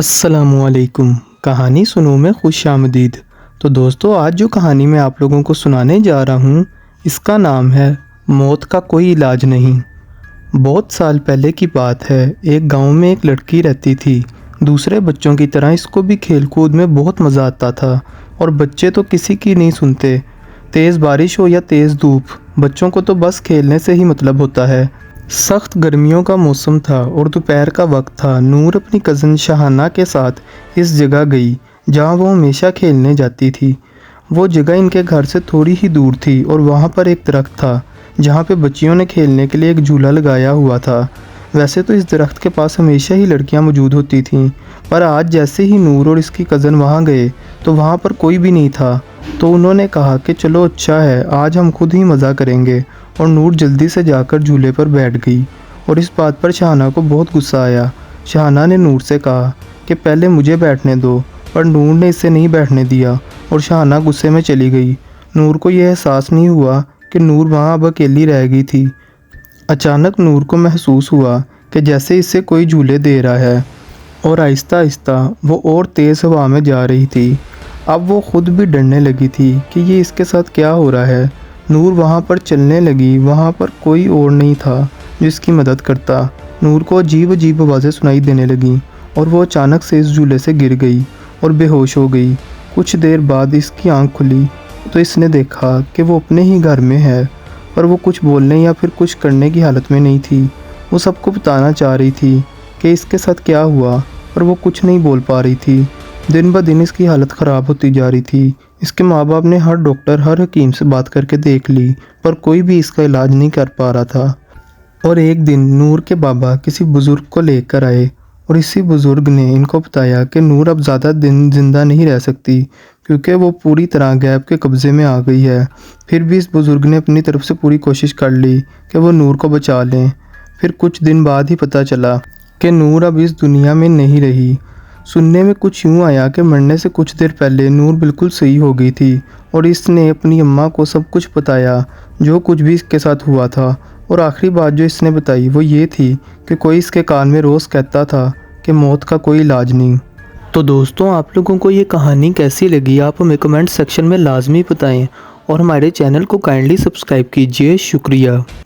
السلام علیکم، کہانی سنو میں خوش آمدید۔ تو دوستو، آج جو کہانی میں آپ لوگوں کو سنانے جا رہا ہوں اس کا نام ہے موت کا کوئی علاج نہیں۔ بہت سال پہلے کی بات ہے، ایک گاؤں میں ایک لڑکی رہتی تھی۔ دوسرے بچوں کی طرح اس کو بھی کھیل کود میں بہت مزہ آتا تھا، اور بچے تو کسی کی نہیں سنتے۔ تیز بارش ہو یا تیز دھوپ، بچوں کو تو بس کھیلنے سے ہی مطلب ہوتا ہے۔ سخت گرمیوں کا موسم تھا اور دوپہر کا وقت تھا۔ نور اپنی کزن شہانہ کے ساتھ اس جگہ گئی جہاں وہ ہمیشہ کھیلنے جاتی تھی۔ وہ جگہ ان کے گھر سے تھوڑی ہی دور تھی اور وہاں پر ایک درخت تھا جہاں پہ بچیوں نے کھیلنے کے لیے ایک جھولا لگایا ہوا تھا۔ ویسے تو اس درخت کے پاس ہمیشہ ہی لڑکیاں موجود ہوتی تھیں، پر آج جیسے ہی نور اور اس کی کزن وہاں گئے تو وہاں پر کوئی بھی نہیں تھا۔ تو انہوں نے کہا کہ چلو اچھا ہے، آج ہم خود ہی مزہ کریں گے، اور نور جلدی سے جا کر جھولے پر بیٹھ گئی۔ اور اس بات پر شہانہ کو بہت غصہ آیا۔ شہانہ نے نور سے کہا کہ پہلے مجھے بیٹھنے دو، پر نور نے اسے نہیں بیٹھنے دیا اور شہانہ غصے میں چلی گئی۔ نور کو یہ احساس نہیں ہوا کہ نور وہاں اب اکیلی رہ گئی تھی۔ اچانک نور کو محسوس ہوا کہ جیسے اسے کوئی جھولے دے رہا ہے، اور آہستہ آہستہ وہ اور تیز ہوا میں جا رہی تھی۔ اب وہ خود بھی ڈرنے لگی تھی کہ یہ اس کے ساتھ کیا ہو رہا ہے۔ نور وہاں پر چلنے لگی، وہاں پر کوئی اور نہیں تھا جو اس کی مدد کرتا۔ نور کو عجیب عجیب آوازیں سنائی دینے لگیں اور وہ اچانک سے اس جھولے سے گر گئی اور بے ہوش ہو گئی۔ کچھ دیر بعد اس کی آنکھ کھلی تو اس نے دیکھا کہ وہ اپنے ہی گھر میں ہے، پر وہ کچھ بولنے یا پھر کچھ کرنے کی حالت میں نہیں تھی۔ وہ سب کو بتانا چاہ رہی تھی کہ اس کے ساتھ کیا ہوا، پر وہ کچھ نہیں بول پا رہی تھی۔ دن بہ دن اس کی حالت خراب ہوتی جا رہی تھی۔ اس کے ماں باپ نے ہر ڈاکٹر، ہر حکیم سے بات کر کے دیکھ لی، پر کوئی بھی اس کا علاج نہیں کر پا رہا تھا۔ اور ایک دن نور کے بابا کسی بزرگ کو لے کر آئے، اور اسی بزرگ نے ان کو بتایا کہ نور اب زیادہ دن زندہ نہیں رہ سکتی، کیونکہ وہ پوری طرح غیب کے قبضے میں آ گئی ہے۔ پھر بھی اس بزرگ نے اپنی طرف سے پوری کوشش کر لی کہ وہ نور کو بچا لیں۔ پھر کچھ دن بعد ہی پتہ چلا کہ نور اب اس دنیا میں نہیں رہی۔ سننے میں کچھ یوں آیا کہ مرنے سے کچھ دیر پہلے نور بالکل صحیح ہو گئی تھی، اور اس نے اپنی اماں کو سب کچھ بتایا جو کچھ بھی اس کے ساتھ ہوا تھا۔ اور آخری بات جو اس نے بتائی وہ یہ تھی کہ کوئی اس کے کان میں روز کہتا تھا کہ موت کا کوئی علاج نہیں۔ تو دوستوں، آپ لوگوں کو یہ کہانی کیسی لگی آپ ہمیں کمنٹ سیکشن میں لازمی بتائیں، اور ہمارے چینل کو کائنڈلی سبسکرائب کیجیے۔ شکریہ۔